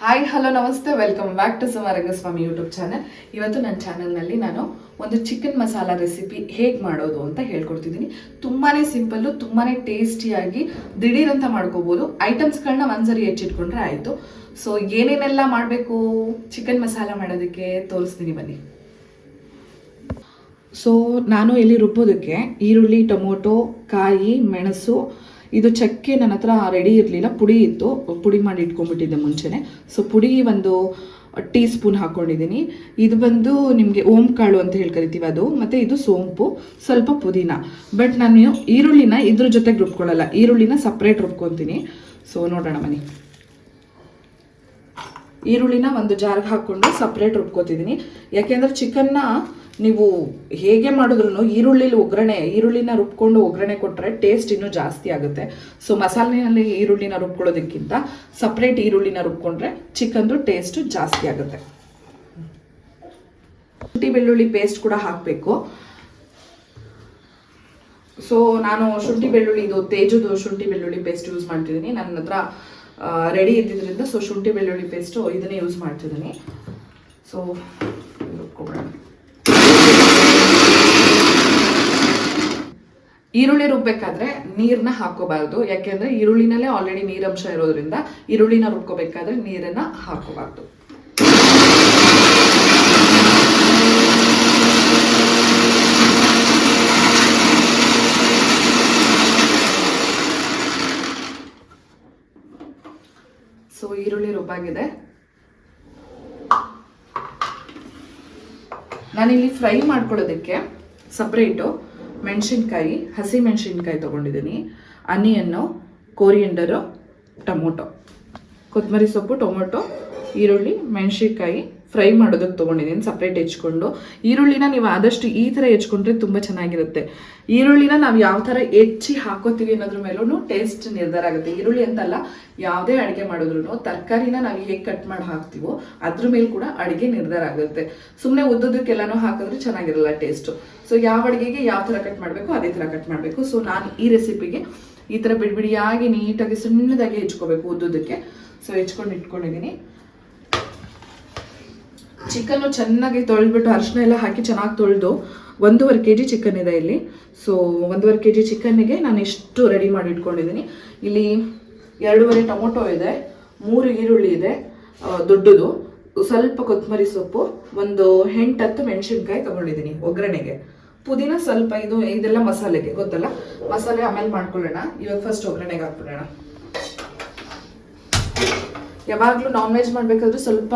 Hi hello ನಮಸ್ತೆ, welcome back to Suma Rangaswamy YouTube channel. ಇವತ್ತು ನನ್ನ ಚಾನಲ್ನಲ್ಲಿ ನಾನು ಒಂದು ಚಿಕನ್ ಮಸಾಲ ರೆಸಿಪಿ ಹೇಗೆ ಮಾಡೋದು ಅಂತ ಹೇಳ್ಕೊಡ್ತಿದ್ದೀನಿ. ತುಂಬಾ ಸಿಂಪಲ್ಲು, ತುಂಬಾ ಟೇಸ್ಟಿಯಾಗಿ ದಿಢೀರಂತ ಮಾಡ್ಕೋಬೋದು. ಐಟಮ್ಸ್ಗಳನ್ನ ಒಂದ್ಸರಿ ಹೆಚ್ಚಿಟ್ಕೊಂಡ್ರೆ ಆಯಿತು. ಸೊ ಏನೇನೆಲ್ಲ ಮಾಡಬೇಕು ಚಿಕನ್ ಮಸಾಲ ಮಾಡೋದಕ್ಕೆ ತೋರಿಸ್ತೀನಿ ಬನ್ನಿ. ಸೊ ನಾನು ಇಲ್ಲಿ ರುಬ್ಬೋದಕ್ಕೆ ಈರುಳ್ಳಿ, ಟೊಮೊಟೊ, ಕಾಯಿ, ಮೆಣಸು, ಇದು ಚಕ್ಕೆ ನನ್ನ ಹತ್ರ ರೆಡಿ ಇರಲಿಲ್ಲ, ಪುಡಿ ಇತ್ತು, ಪುಡಿ ಮಾಡಿ ಇಟ್ಕೊಂಡ್ಬಿಟ್ಟಿದ್ದೆ ಮುಂಚೆನೆ. ಸೊ ಪುಡಿ ಒಂದು ಟೀ ಸ್ಪೂನ್ ಹಾಕ್ಕೊಂಡಿದ್ದೀನಿ. ಇದು ಬಂದು ನಿಮಗೆ ಓಂ ಕಾಳು ಅಂತ ಹೇಳಿ ಕರಿತೀವಿ ಅದು, ಮತ್ತು ಇದು ಸೋಂಪು, ಸ್ವಲ್ಪ ಪುದೀನ. ಬಟ್ ನಾನು ಈರುಳ್ಳಿನ ಇದ್ರ ಜೊತೆಗೆ ರುಬ್ಕೊಳ್ಳಲ್ಲ, ಈರುಳ್ಳಿನ ಸಪ್ರೇಟ್ ರುಬ್ಕೊತೀನಿ. ಸೊ ನೋಡೋಣ ಬನ್ನಿ. ಈರುಳ್ಳಿನ ಒಂದು ಜಾರ್ಗೆ ಹಾಕ್ಕೊಂಡು ಸಪ್ರೇಟ್ ರುಬ್ಕೋತಿದ್ದೀನಿ. ಯಾಕೆಂದರೆ ಚಿಕನ್ನ ನೀವು ಹೇಗೆ ಮಾಡಿದ್ರು ಈರುಳ್ಳಿನ ರುಬ್ಕೊಂಡು ಒಗ್ಗರಣೆ ಕೊಟ್ಟರೆ ಟೇಸ್ಟ್ ಇನ್ನೂ ಜಾಸ್ತಿ ಆಗುತ್ತೆ. ಸೊ ಮಸಾಲೆನಲ್ಲಿ ಈರುಳ್ಳಿನ ರುಬ್ಕೊಳ್ಳೋದಕ್ಕಿಂತ ಸಪ್ರೇಟ್ ಈರುಳ್ಳಿನ ರುಬ್ಕೊಂಡ್ರೆ ಚಿಕನ್ದು ಟೇಸ್ಟು ಜಾಸ್ತಿ ಆಗುತ್ತೆ. ಶುಂಠಿ ಬೆಳ್ಳುಳ್ಳಿ ಪೇಸ್ಟ್ ಕೂಡ ಹಾಕಬೇಕು. ಸೊ ನಾನು ಶುಂಠಿ ಬೆಳ್ಳುಳ್ಳಿ, ಇದು ತೇಜುದು ಶುಂಠಿ ಬೆಳ್ಳುಳ್ಳಿ ಪೇಸ್ಟ್ ಯೂಸ್ ಮಾಡ್ತಿದ್ದೀನಿ. ನನ್ನ ಹತ್ರ ರೆಡಿ ಇದ್ದಿದ್ದರಿಂದ ಸೊ ಶುಂಠಿ ಬೆಳ್ಳುಳ್ಳಿ ಪೇಸ್ಟು ಇದನ್ನೇ ಯೂಸ್ ಮಾಡ್ತಿದ್ದೀನಿ. ಸೊ ರುಬ್ಕೊಬಿಡೋಣ. ಈರುಳ್ಳಿ ರುಬ್ಬೇಕಾದ್ರೆ ನೀರನ್ನ ಹಾಕೋಬಾರ್ದು, ಯಾಕೆಂದ್ರೆ ಈರುಳ್ಳಿನಲ್ಲೇ ಆಲ್ರೆಡಿ ನೀರಂಶ ಇರೋದ್ರಿಂದ ಈರುಳ್ಳಿನ ರುಬ್ಕೋಬೇಕಾದ್ರೆ ನೀರನ್ನ ಹಾಕೋಬಾರ್ದು. ಸೊ ಈರುಳ್ಳಿ ರುಬ್ಬಾಗಿದೆ. ನಾನಿಲ್ಲಿ ಫ್ರೈ ಮಾಡ್ಕೊಳ್ಳೋದಕ್ಕೆ ಸಪ್ರೇಟು ಮೆಣಸಿನ್ಕಾಯಿ, ಹಸಿ ಮೆಣಸಿನ್ಕಾಯಿ ತೊಗೊಂಡಿದ್ದೀನಿ, ಆನಿಯನ್ನು, ಕೋರಿಯಂಡರು, ಟೊಮೊಟೊ, ಕೊತ್ತಂಬರಿ ಸೊಪ್ಪು, ಟೊಮೊಟೊ, ಈರುಳ್ಳಿ, ಮೆಣಸಿನ್ಕಾಯಿ ಫ್ರೈ ಮಾಡೋದಕ್ಕೆ ತೊಗೊಂಡಿದ್ದೀನಿ ಸಪ್ರೇಟ್ ಹೆಚ್ಕೊಂಡು. ಈರುಳ್ಳಿನ ನೀವು ಆದಷ್ಟು ಈ ಥರ ಹೆಚ್ಕೊಂಡ್ರೆ ತುಂಬ ಚೆನ್ನಾಗಿರುತ್ತೆ. ಈರುಳ್ಳಿನ ನಾವು ಯಾವ ಥರ ಹೆಚ್ಚಿ ಹಾಕೋತೀವಿ ಅನ್ನೋದ್ರ ಮೇಲೂ ಟೇಸ್ಟ್ ನಿರ್ಧಾರ ಆಗುತ್ತೆ. ಈರುಳ್ಳಿ ಅಂತಲ್ಲ, ಯಾವುದೇ ಅಡುಗೆ ಮಾಡಿದ್ರು ತರಕಾರಿನ ನಾವು ಹೇಗೆ ಕಟ್ ಮಾಡಿ ಹಾಕ್ತೀವೋ ಅದ್ರ ಮೇಲೆ ಕೂಡ ಅಡುಗೆ ನಿರ್ಧಾರ ಆಗುತ್ತೆ. ಸುಮ್ಮನೆ ಉದ್ದದಕ್ಕೆಲ್ಲನೂ ಹಾಕಿದ್ರೆ ಚೆನ್ನಾಗಿರಲ್ಲ ಟೇಸ್ಟು. ಸೊ ಯಾವ ಅಡುಗೆಗೆ ಯಾವ ಥರ ಕಟ್ ಮಾಡಬೇಕು ಅದೇ ಥರ ಕಟ್ ಮಾಡಬೇಕು. ಸೊ ನಾನು ಈ ರೆಸಿಪಿಗೆ ಈ ಥರ ಬಿಡಿಬಿಡಿಯಾಗಿ ನೀಟಾಗಿ ಸಣ್ಣದಾಗಿ ಹೆಚ್ಕೋಬೇಕು ಉದ್ದದಕ್ಕೆ. ಸೊ ಹೆಚ್ಕೊಂಡು ಇಟ್ಕೊಂಡಿದ್ದೀನಿ. ಚಿಕನ್ನು ಚೆನ್ನಾಗಿ ತೊಳೆದ್ಬಿಟ್ಟು ಅರಿಶಿನ ಎಲ್ಲ ಹಾಕಿ ಚೆನ್ನಾಗಿ ತೊಳೆದು 1.5 kg ಚಿಕನ್ ಇದೆ ಇಲ್ಲಿ. ಸೊ 1.5 kg ಚಿಕನ್ನಿಗೆ ನಾನು ಇಷ್ಟು ರೆಡಿ ಮಾಡಿ ಇಟ್ಕೊಂಡಿದ್ದೀನಿ. ಇಲ್ಲಿ 2.5 ಟೊಮೊಟೊ ಇದೆ, 3 ಈರುಳ್ಳಿ ಇದೆ ದೊಡ್ಡದು, ಸ್ವಲ್ಪ ಕೊತ್ತಂಬರಿ ಸೊಪ್ಪು, ಒಂದು 8-10 ಮೆಣಸಿನ್ಕಾಯಿ ತೊಗೊಂಡಿದ್ದೀನಿ ಒಗ್ಗರಣೆಗೆ, ಪುದೀನ ಸ್ವಲ್ಪ, ಇದೆಲ್ಲ ಮಸಾಲೆಗೆ ಗೊತ್ತಲ್ಲ, ಮಸಾಲೆ ಆಮೇಲೆ ಮಾಡ್ಕೊಳ್ಳೋಣ. ಇವಾಗ ಫಸ್ಟ್ ಒಗ್ಗರಣೆಗೆ ಹಾಕ್ಬಿಡೋಣ. ಯಾವಾಗಲೂ ನಾನ್ ವೆಜ್ ಮಾಡಬೇಕಾದ್ರೂ ಸ್ವಲ್ಪ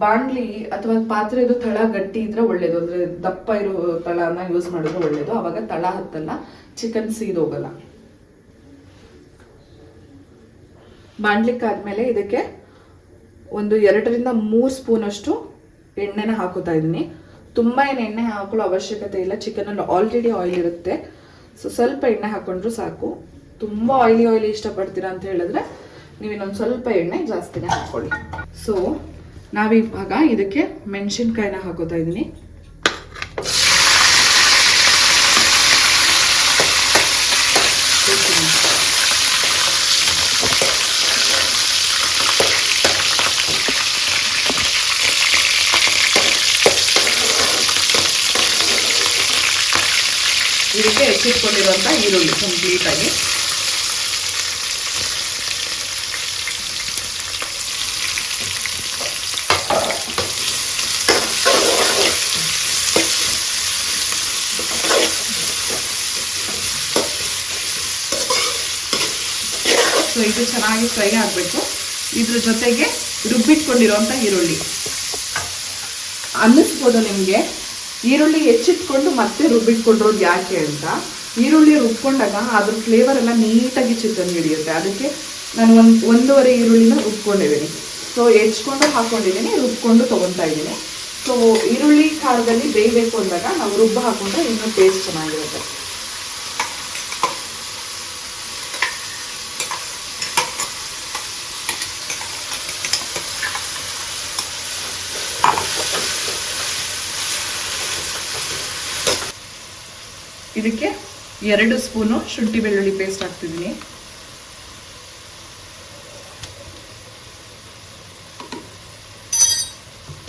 ಬಾಣಲಿ ಅಥವಾ ಪಾತ್ರೆದು ತಳ ಗಟ್ಟಿ ಇದ್ರೆ ಒಳ್ಳೇದು, ಅಂದ್ರೆ ದಪ್ಪ ಇರೋ ತಳನ ಯೂಸ್ ಮಾಡಿದ್ರೆ ಒಳ್ಳೇದು. ಅವಾಗ ತಳ ಹತ್ತಲ್ಲ, ಚಿಕನ್ ಸೀದೋಗಲ್ಲ. ಬಾಣ್ಲಿಕ್ಕಾದ್ಮೇಲೆ ಇದಕ್ಕೆ ಒಂದು 2-3 ಸ್ಪೂನ್ ಅಷ್ಟು ಎಣ್ಣೆನ ಹಾಕೋತಾ ಇದ್ದೀನಿ. ತುಂಬ ಏನು ಎಣ್ಣೆ ಹಾಕೊಳ್ಳೋ ಅವಶ್ಯಕತೆ ಇಲ್ಲ, ಚಿಕನಲ್ಲಿ ಆಲ್ರೆಡಿ ಆಯಿಲ್ ಇರುತ್ತೆ. ಸೊ ಸ್ವಲ್ಪ ಎಣ್ಣೆ ಹಾಕೊಂಡ್ರು ಸಾಕು. ತುಂಬ ಆಯಿಲಿ ಇಷ್ಟಪಡ್ತೀರಾ ಅಂತ ಹೇಳಿದ್ರೆ ನೀವು ಇನ್ನೊಂದು ಸ್ವಲ್ಪ ಎಣ್ಣೆ ಜಾಸ್ತಿನೇ ಹಾಕೊಳ್ಳಿ. ಸೊ ನಾವಿವಾಗ ಇದಕ್ಕೆ ಮೆಣಸಿನ್ಕಾಯಿನ ಹಾಕೋತಾ ಇದ್ದೀನಿ. ಇದಕ್ಕೆ ಹೆಚ್ಚಿಟ್ಕೊಂಡಿರುವಂಥ ಈರುಳ್ಳಿ ಕಂಪ್ಲೀಟಾಗಿ ಸೊ ಇದು ಚೆನ್ನಾಗಿ ಫ್ರೈ ಆಗಬೇಕು. ಇದ್ರ ಜೊತೆಗೆ ರುಬ್ಬಿಟ್ಕೊಂಡಿರೋಂಥ ಈರುಳ್ಳಿ. ಅನ್ನಿಸ್ಬೋದು ನಿಮಗೆ ಈರುಳ್ಳಿ ಹೆಚ್ಚಿಟ್ಕೊಂಡು ಮತ್ತೆ ರುಬ್ಬಿಟ್ಕೊಂಡಿರೋದು ಯಾಕೆ ಅಂತ. ಈರುಳ್ಳಿ ರುಬ್ಕೊಂಡಾಗ ಅದ್ರ ಫ್ಲೇವರ್ ಎಲ್ಲ ನೀಟಾಗಿ ಚಿಕನ್ ಹಿಡಿಯುತ್ತೆ. ಅದಕ್ಕೆ ನಾನು 1.5 ಈರುಳ್ಳಿನ ರುಬ್ಕೊಂಡಿದ್ದೀನಿ. ಸೊ ಹೆಚ್ಕೊಂಡು ಹಾಕ್ಕೊಂಡಿದ್ದೀನಿ, ರುಬ್ಕೊಂಡು ತೊಗೊತಾ ಇದ್ದೀನಿ. ಸೊ ಈರುಳ್ಳಿ ಖಾರದಲ್ಲಿ ಬೇಯಬೇಕು ಅಂದಾಗ ನಾವು ರುಬ್ಬ ಹಾಕೊಂಡ್ರೆ ಇನ್ನೂ ಟೇಸ್ಟ್ ಚೆನ್ನಾಗಿರುತ್ತೆ. ಇದಕ್ಕೆ 2 ಸ್ಪೂನು ಶುಂಠಿ ಬೆಳ್ಳುಳ್ಳಿ ಪೇಸ್ಟ್ ಹಾಕ್ತಿದ್ದೀನಿ.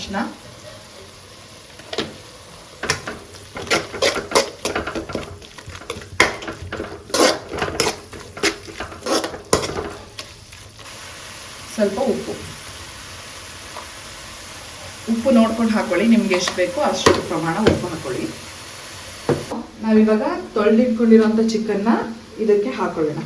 ಅರಿಶಿನ, ಸ್ವಲ್ಪ ಉಪ್ಪು ನೋಡ್ಕೊಂಡು ಹಾಕೊಳ್ಳಿ, ನಿಮ್ಗೆ ಎಷ್ಟು ಬೇಕೋ ಅಷ್ಟು ಪ್ರಮಾಣ ಉಪ್ಪು ಹಾಕೊಳ್ಳಿ. ನಾವಿವಾಗ ತೊಳೆದಿಟ್ಕೊಂಡಿರೋಂಥ ಚಿಕನ್ನ ಇದಕ್ಕೆ ಹಾಕೊಳ್ಳೋಣ.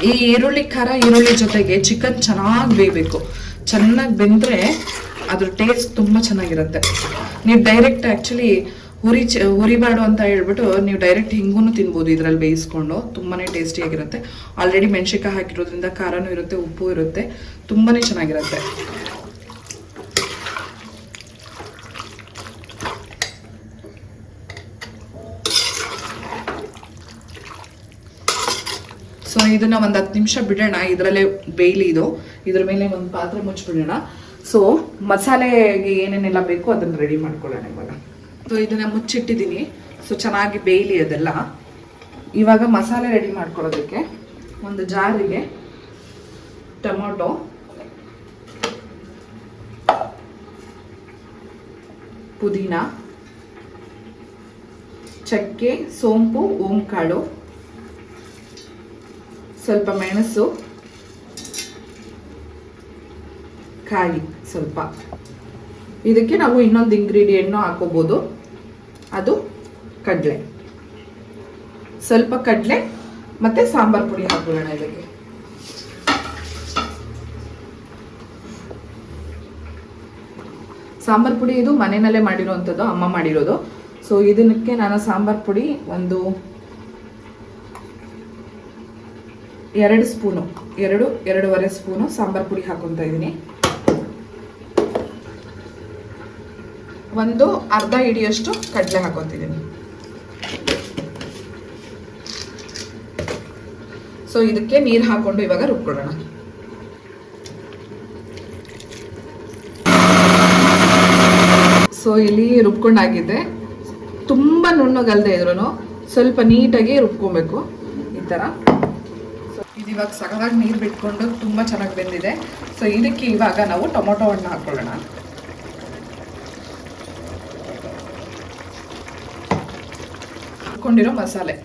ಈ ಈರುಳ್ಳಿ ಖಾರ ಈರುಳ್ಳಿ ಜೊತೆಗೆ ಚಿಕನ್ ಚೆನ್ನಾಗಿ ಬೇಯಬೇಕು. ಚೆನ್ನಾಗಿ ಬೆಂದರೆ ಅದ್ರ ಟೇಸ್ಟ್ ತುಂಬ ಚೆನ್ನಾಗಿರುತ್ತೆ. ನೀವು ಡೈರೆಕ್ಟ್ ಆ್ಯಕ್ಚುಲಿ ಹುರಿಬಾರ್ದು ಅಂತ ಹೇಳ್ಬಿಟ್ಟು ನೀವು ಡೈರೆಕ್ಟ್ ಹಿಂಗೂ ತಿನ್ಬೋದು ಇದರಲ್ಲಿ ಬೇಯಿಸ್ಕೊಂಡು, ತುಂಬಾ ಟೇಸ್ಟಿಯಾಗಿರುತ್ತೆ. ಆಲ್ರೆಡಿ ಮೆಣಸಿನ್ಕಾಯಿ ಹಾಕಿರೋದ್ರಿಂದ ಖಾರನೂ ಇರುತ್ತೆ, ಉಪ್ಪು ಇರುತ್ತೆ, ತುಂಬಾ ಚೆನ್ನಾಗಿರುತ್ತೆ. ಸೊ ಇದನ್ನ ಒಂದು 10 ನಿಮಿಷ ಬಿಡೋಣ, ಇದರಲ್ಲೇ ಬೇಯ್ಲಿ ಇದು. ಇದ್ರ ಮೇಲೆ ಒಂದು ಪಾತ್ರೆ ಮುಚ್ಚಿಬಿಡೋಣ. ಸೊ ಮಸಾಲೆಗೆ ಏನೇನೆಲ್ಲ ಬೇಕೋ ಅದನ್ನು ರೆಡಿ ಮಾಡ್ಕೊಳ್ಳೋಣ ಇವಾಗ. ಸೊ ಇದನ್ನ ಮುಚ್ಚಿಟ್ಟಿದ್ದೀನಿ, ಸೊ ಚೆನ್ನಾಗಿ ಬೇಯ್ಲಿ ಅದೆಲ್ಲ. ಇವಾಗ ಮಸಾಲೆ ರೆಡಿ ಮಾಡ್ಕೊಳ್ಳೋದಕ್ಕೆ ಒಂದು ಜಾರಿಗೆ ಟೊಮೊಟೊ, ಪುದೀನ, ಚಕ್ಕೆ, ಸೋಂಪು, ಓಂಕಾಳು, ಸ್ವಲ್ಪ ಮೆಣಸು, ಕಾಯಿ ಸ್ವಲ್ಪ. ಇದಕ್ಕೆ ನಾವು ಇನ್ನೊಂದು ಇಂಗ್ರೀಡಿಯೆಂಟ್ನು ಹಾಕೋಬಹುದು, ಅದು ಕಡಲೆ. ಸ್ವಲ್ಪ ಕಡಲೆ ಮತ್ತೆ ಸಾಂಬಾರ್ ಪುಡಿ ಹಾಕೊಳ್ಳೋಣ ಇದಕ್ಕೆ. ಸಾಂಬಾರ್ ಪುಡಿ ಇದು ಮನೆಯಲ್ಲೇ ಮಾಡಿರೋವಂಥದ್ದು, ಅಮ್ಮ ಮಾಡಿರೋದು. ಸೊ ಇದಕ್ಕೆ ನಾನು ಸಾಂಬಾರ್ ಪುಡಿ ಒಂದು 2 ಸ್ಪೂನು, 2-2.5 ಸ್ಪೂನು ಸಾಂಬಾರ್ ಪುಡಿ ಹಾಕೊತಾ ಇದ್ದೀನಿ. ಒಂದು ಅರ್ಧ ಹಿಡಿಯಷ್ಟು ಕಡಲೆ ಹಾಕೊತಿದ್ದೀನಿ. ಸೊ ಇದಕ್ಕೆ ನೀರು ಹಾಕೊಂಡು ಇವಾಗ ರುಬ್ಕೊಳ್ಳೋಣ. ಸೊ ಇಲ್ಲಿ ರುಬ್ಕೊಂಡಾಗಿದೆ. ತುಂಬ ನುಣ್ಣಗಲ್ದೆ ಇದ್ರೂ ಸ್ವಲ್ಪ ನೀಟಾಗಿ ರುಬ್ಕೊಬೇಕು ಈ ಥರ. ಇದು ಇವಾಗ ಸಗವಾಗಿ ನೀರು ಬಿಟ್ಕೊಂಡು ತುಂಬ ಚೆನ್ನಾಗಿ ಬೆಂದಿದೆ. ಸೊ ಇದಕ್ಕೆ ಇವಾಗ ನಾವು ಟೊಮೊಟೊ ಹಣ್ಣು ಹಾಕೊಳ್ಳೋಣ. ಹಾಕೊಂಡಿರೋ ಮಸಾಲೆ,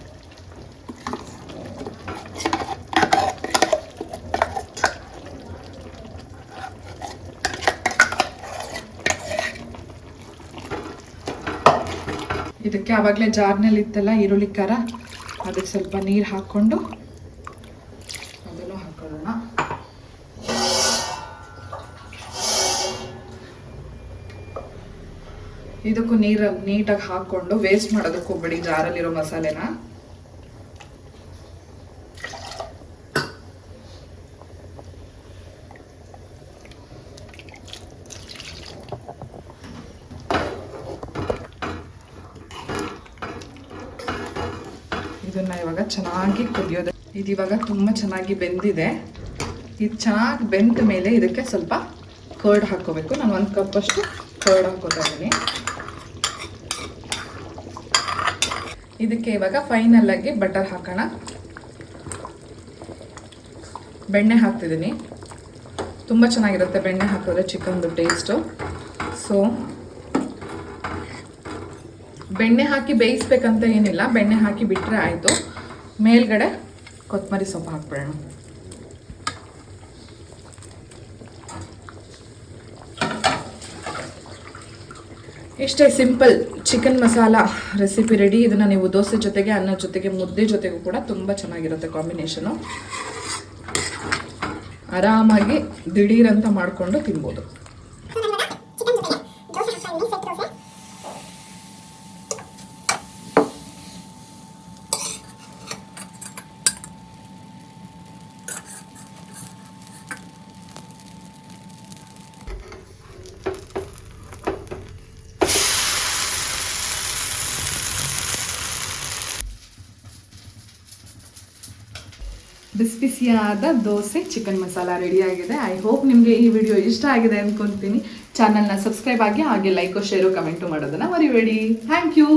ಇದಕ್ಕೆ ಆವಾಗಲೇ ಜಾರ್ನಲ್ಲಿ ಇತ್ತಲ್ಲ ಈರುಳ್ಳಿ ಖಾರ, ಅದಕ್ಕೆ ಸ್ವಲ್ಪ ನೀರು ಹಾಕ್ಕೊಂಡು ಅದನ್ನು ಹಾಕೊಳ್ಳೋಣ. ಇದಕ್ಕೂ ನೀರು ನೀಟಾಗಿ ಹಾಕ್ಕೊಂಡು ವೇಸ್ಟ್ ಮಾಡೋದಕ್ಕೆ ಹೋಗ್ಬೇಡಿ ಜಾರಲ್ಲಿರೋ ಮಸಾಲೆನ. ಇದನ್ನ ಇವಾಗ ಚೆನ್ನಾಗಿ ಕುದಿಯೋದು. ಇದು ಇವಾಗ ತುಂಬ ಚೆನ್ನಾಗಿ ಬೆಂದಿದೆ. ಇದು ಚೆನ್ನಾಗಿ ಬೆಂದ ಮೇಲೆ ಇದಕ್ಕೆ ಸ್ವಲ್ಪ ಕರ್ಡ್ ಹಾಕೋಬೇಕು. ನಾನು 1 ಕಪ್ಪಷ್ಟು ಕರ್ಡ್ ಹಾಕೋತಾ ಇದ್ದೀನಿ. ಇದಕ್ಕೆ ಇವಾಗ ಫೈನಲ್ ಆಗಿ ಬಟರ್ ಹಾಕೋಣ. ಬೆಣ್ಣೆ ಹಾಕ್ತಿದ್ದೀನಿ. ತುಂಬ ಚೆನ್ನಾಗಿರುತ್ತೆ ಬೆಣ್ಣೆ ಹಾಕಿದ್ರೆ ಚಿಕನ್ದು ಟೇಸ್ಟು. ಸೊ ಬೆಣ್ಣೆ ಹಾಕಿ ಬೇಯಿಸ್ಬೇಕಂತ ಏನಿಲ್ಲ, ಬೆಣ್ಣೆ ಹಾಕಿ ಬಿಟ್ಟರೆ ಆಯಿತು. ಮೇಲ್ಗಡೆ ಕೊತ್ತಂಬರಿ ಸೊಪ್ಪು ಹಾಕ್ಬಿಡೋಣ. ಇಷ್ಟೇ simple chicken masala recipe ready. ಇದನ್ನು ನೀವು ದೋಸೆ ಜೊತೆಗೆ, ಅನ್ನದ ಜೊತೆಗೆ, ಮುದ್ದೆ ಜೊತೆಗೂ ಕೂಡ ತುಂಬ ಚೆನ್ನಾಗಿರುತ್ತೆ ಕಾಂಬಿನೇಷನು. ಆರಾಮಾಗಿ ದಿಢೀರಂತ ಮಾಡಿಕೊಂಡು ತಿನ್ಬೋದು. ಬಿಸಿ ಬಿಸಿಯಾದ ದೋಸೆ ಚಿಕನ್ ಮಸಾಲ ರೆಡಿ ಆಗಿದೆ. ಐ ಹೋಪ್ ನಿಮಗೆ ಈ ವಿಡಿಯೋ ಇಷ್ಟ ಆಗಿದೆ ಅಂದ್ಕೊತೀನಿ. ಚಾನಲ್ನ ಸಬ್ಸ್ಕ್ರೈಬ್ ಆಗಿ ಹಾಗೆ ಲೈಕು ಶೇರು ಕಮೆಂಟು ಮಾಡೋದನ್ನು ಮರಿಬೇಡಿ. Thank you.